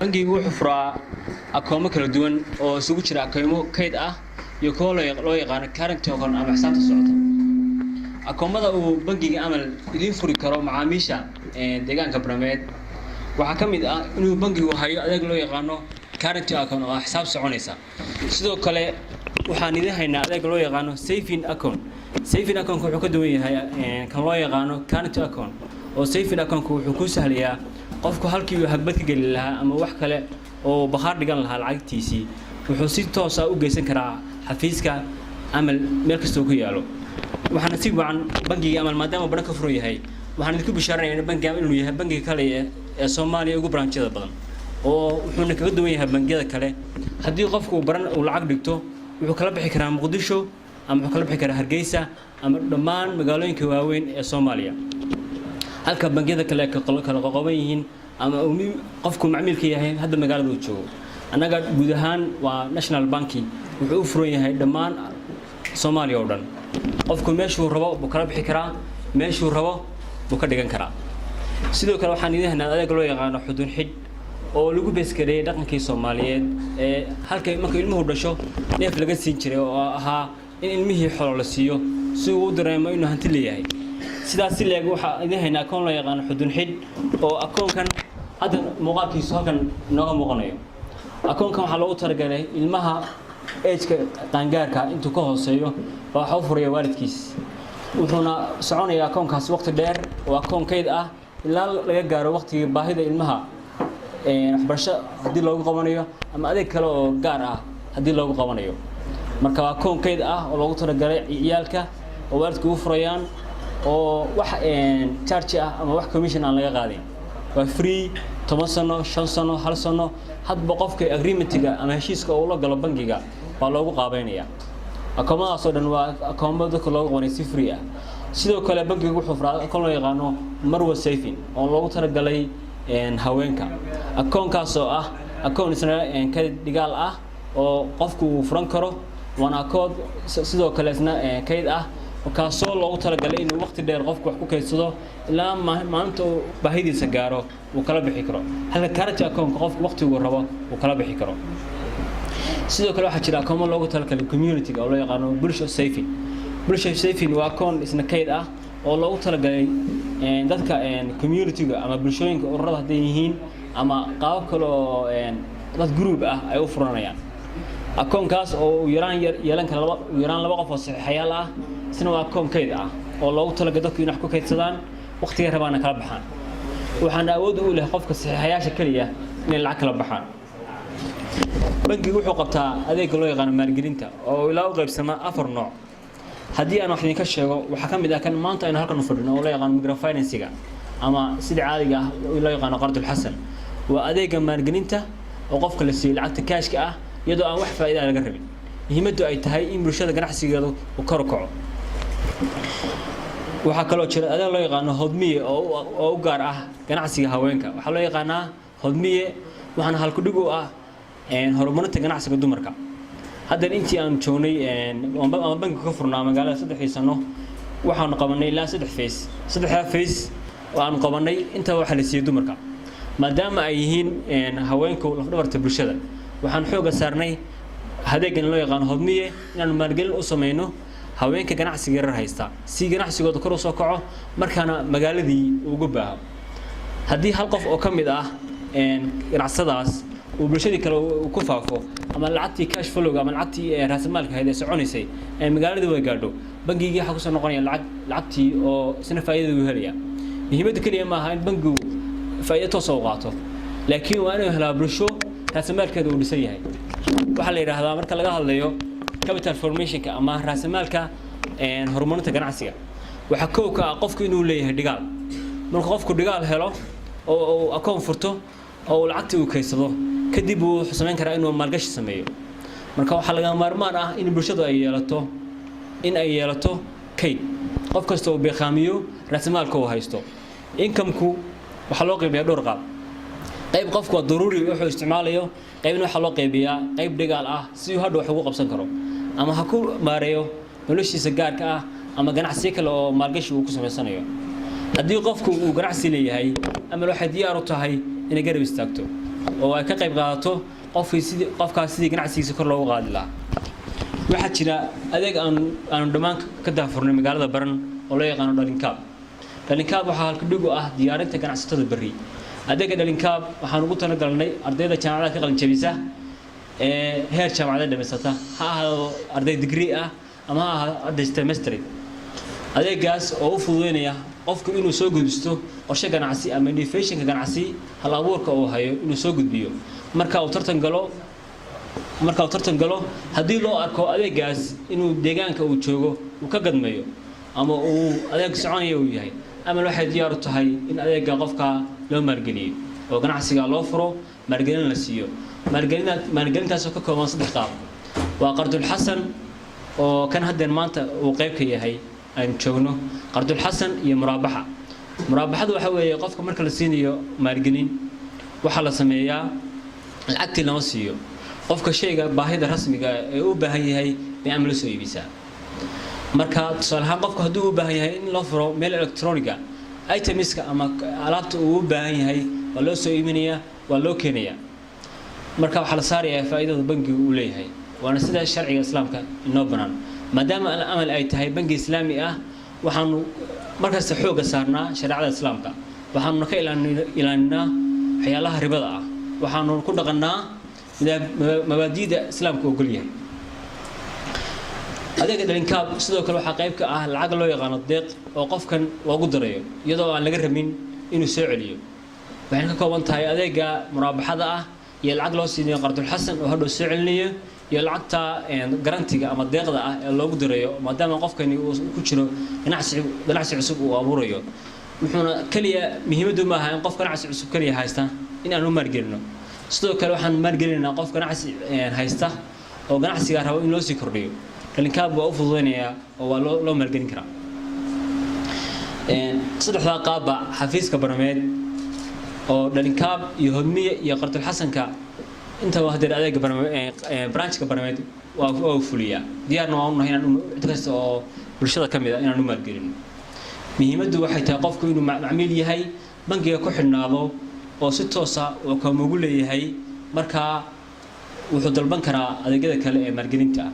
bangigu wuxuu furaa akoomo kala duwan oo isugu jira akoomo kayd ah iyo kuwa loo yaqaan current token ama xisaabta socota. akoomada uu bangiga amal idin furi karo macaamiisha deegaanka barnaamij waxa kamid ah inuu bangigu hayo adeeg loo yaqaan current account oo xisaab soconaysa. sidoo kale waxaan idin haynaa adeeg loo yaqaan saving account. saving account wuxuu ka duwan yahay kan loo yaqaan current account oo saving account wuxuu ku sahlayaa qofku halkii uu hagbad ka gali lahaa ama wax kale oo bakhaar dhigan lahaa lacagtiisii wuxuu si toos ah u geysan karaa xafiiska amal meel kasta oo ku yaalo. waxaan si wacan bangiga amal maadaama uu banka furan yahay waxaan idinku bishaaranayaa in bangiga inuu yahay bangiga kale ee Soomaaliya ugu branchada badan oo wuxuu kaga duwan yahay bangiyada kale. haddii qofku baran uu lacag dhigto wuxuu kala bixi karaa Muqdisho ama wuxuu kala bixi karaa Hargeysa ama dhammaan magaalooyinka waaweyn ee Soomaaliya. halka bangiyada kale kala qoqoban yihiin ama qofku macmiilka yahay hadda magaalada uu joogo. anaga guud ahaan waa National Banki wuxuu u furan yahay dhammaan Soomaaliya oo dhan. qofku meeshuu rabo buu kala bixi karaa meeshuu rabo buu ka dhigan karaa. sidoo kale waxaan idin haynaa adeeg loo yaqaan xudun xid oo lagu beeskariyay dhaqankii Soomaaliyeed ee halka marka ilmuhu dhasho neef laga siin jiray oo ahaa in ilmihii xoolo la siiyo si uu u dareemo inuu hanti leeyahay. sidaas leeg waxa idin haynaa akoon loo yaqaan xudun xid oo akoonkan hadda muuqaalkiisu halkan nooga muuqanayo. akoonkan waxa loogu talagalay ilmaha age-ka qaangaarka intuu ka hooseeyo waxa uu furaya waalidkiis wuxuuna soconayaa akoonkaas waqti dheer oo akoon kayd ah ilaa laga gaaro waqtiga baahida ilmaha waxbarasho haddii loogu qabanayo ama adeeg kale oo gaar ah haddii loogu qabanayo. marka waa akoon kayd ah oo loogu talagalay ciyaalka oo waalidku u furayaan oo wax charge ah ama wax commission aan laga qaadin. waa free 10 sano 5 sano 1 sano hadba qofka agreementiga ama heshiiska uu la galo bangiga waa loogu qaabeynaya. akoomadaas oo dhan waa akoomada dadka loogu qabanay si free ah. sidoo kale bangigu wuxuu furaa akoon loo yaqaan Marwa Saving oo loogu talagalay haweenka. akoonkaas oo ah akoon isna ka dhigaal ah oo qofku uu furan karo waana akoon sidoo kale isna kayd ah kaasoo loogu talagalay inuu waqti dheer qofku wax ku kaydsado ilaa maanta uu baahidiisa gaaro uu kala bixi karo. halka current account qofku waqtigu rabo uu kala bixi karo. sidoo kale waxa jira akoon loogu talagalay community-ga oo loo yaqaan bulsho saving. bulsho saving waa akoon isna kayd ah oo loogu talagalay dadka community-ga ama bulshooyinka ururada haday yihiin ama qaab kale oo dad group ah ay u furanayaan. akoonkaas oo yeelan kara laba qof oo saxiixayaal ah isna waa akoon kayd ah oo loogu talagalay dadku inay wax ku kaydsadaan waqtiga rabaana kala baxaan. waxaan awood u leeyahay qofka saxiixayaasha kaliya inay lacag kala baxaan. bangigu wuxuu qabtaa adeeg loo yaqaan maalgelinta oo ilaa u qaybsama 4 nooc. haddii aan wax idin ka sheego waxa kamid ah kan maanta aynu halkan u fadhino oo loo yaqaan microfinance-ga ama sida caadiga ah loo yaqaan qardul hasan. waa adeega maalgelinta oo qofka la siiyo lacagta cash-ka ah iyadoo aan wax faa'iido laga rabin. muhiimaddu ay tahay in bulshada ganacsigeedu uu kor u kaco. waxa kale oo jira adeeg loo yaqaan hodmiye oo u gaar ah ganacsiga haweenka. waxa loo yaqaanaa hodmiye waxaana halku dhig u ah horumarinta ganacsiga dumarka. hadda intii aan joognay ama bangiga ka furnaa magaalada 3 sano waxaan qabanay ilaa 3 phase. 3 phase oo aan qabanay inta waxa la siiyay dumarka maadaama ay yihiin haweenku laf dhabarta bulshada. waxaan xooga saarnay adeegan loo yaqaan hodmiye inaan maalgelin u sameeyno haweenka ganacsiga yar haysta si ganacsigooda kor u soo kaco markaana magaaladii ugu baaho. haddii hal qof oo kamid ah ganacsadaas uu bulshadii kale ku faafo ama lacagtii cash flow ama lacagtii raasamaalka hay'adda soconaysay ee magaalada way gaadho bangiga waxa ku soo noqonaya lacagtii oo isna faa'iido u helaya. muhiimaddu kaliya ma aha in bangigu faa'iido toos u qaato laakiin waa inuu helaa bulsho raasamaalkeedu uu dhisan yahay. waxa la yiraahdaa marka laga hadlayo capital formation-ka ama raasamaalka horumarinta ganacsiga waxa koow ka ah qofku inuu leeyahay dhigaal. marka qofku dhigaal helo oo akoon furto oo lacagta uu kaysado kadib uu xusameyn karaa inuu maalgashi sameeyo. marka waxa laga maarmaan ah in bulshadu ay yeelato kayd. qof kasta oo beeqaamiyo raasamaalka uu haysto. income-ku waxa loo qeybiyaa dhowr qaab. qayb qofku waa daruuri wuxuu isticmaalayo qaybna waxa loo qeybiyaa qayb dhigaal ah si uu hadhow wax ugu qabsan karo ama ha ku maareeyo noloshiisa gaarka ah ama ganacsi kale oo maalgashi uu ku sameysanayo. haddii qofku uu ganacsi leeyahay ama waxa diyaar u tahay inay garab istaagto oo ay ka qayb qaadato qofkaas sidii ganacsigiisa kor loogu qaadi lahaa waxaa jira adeeg aan dhammaan ka daafurnay magaalada Baran oo loo yaqaan dhalinkaab waxaa halka dhig u ah diyaarinta ganacsatada bari adeega dhalinkaab waxaan ugu talagalnay ardayda jaamacadaha ka qalin jabisa heer jaamacadeed dhameysata ha ahaado arday degree ah ama ha ahaado arday semester adeegaas oo u fududeynaya qofku inuu soo gudbisto qorshe ganacsi ama innovation ganacsi hal abuurka uu hayo inuu soo gudbiyo marka uu tartan galo haddii loo arko adeegaas inuu deegaanka uu joogo uu ka gadmayo ama uu adeeg soconaya uu yahay ama waxay diyaar u tahay in adeega qofka loo maalgeliyo oo ganacsiga loo furo maalgelin la siiyo maalgelintaas oo ka kooban 3 qaab waa qardul xasan oo kan hadeen maanta uu qayb ka yahay aan joogno qardul xasan iyo muraabaxadu waxa weeye qofka marka la siinayo maalgelin waxa la sameeyaa lacagtii lama siiyo qofka shayga baahida rasmiga ee uu baahan yahay bay amal soo iibisa marka tusaalahaan qofka hadduu u baahan yahay in loo furo meel electronic itemska ama alaabta uu u baahan yahay waa loo soo iibinayaa waa loo keenayaa marka waxa la saarayaa faa'iidada bangigu uu leeyahay waana sida sharciga islaamka inoo banaan maadaama amal ay tahay bangi islaami ah waxaanu markaas xooga saarnaa shariicada islaamka waxaanu ka ilaalinaa waxyaalaha ribada ah waxaanu ku dhaqanaa mabaadiida islaamka oo galiyahay adeega dhalinkaab sidoo kale waxa qayb ka ah lacag loo yaqaan deeq oo qofkan loogu darayo iyadoo aan laga rabin inuu soo celiyo waxay ka kooban tahay adeega muraabaxada ah iyo lacag loo siinayo qardul xasan oo hadhow soo celinayo iyo lacagta garantiga ama deeqda ah ee loogu darayo maadaama qofkani uu ku jiro ganacsi cusub uu abuurayo wuxuuna kaliya muhiimadu ma aha in qof ganacsi cusub kaliya haysta in aanu maalgelino sidoo kale waxaan maalgelinaa qof ganacsi haysta oo ganacsiga rabo in loo sii kordhiyo dhalinkaab waa u fududeynaya oo waa loo maalgelin karaa saddexda qaabba xafiiska barnaamij oo dhalinkaab iyo hodmiye iyo qardul xasanka inta waa hadeer adeega branchka barnaamij waa fuliya diyaarna waa u nahay inaan cid kasta oo bulshada kamid ah inaan u maalgelino muhiimadu waxay tahay qofku inuu macmiil yahay bangiga ku xidhnaado oo si toos ah oo ka mugu leeyahay marka wuxuu dalban karaa adeegyada kale ee maalgelinta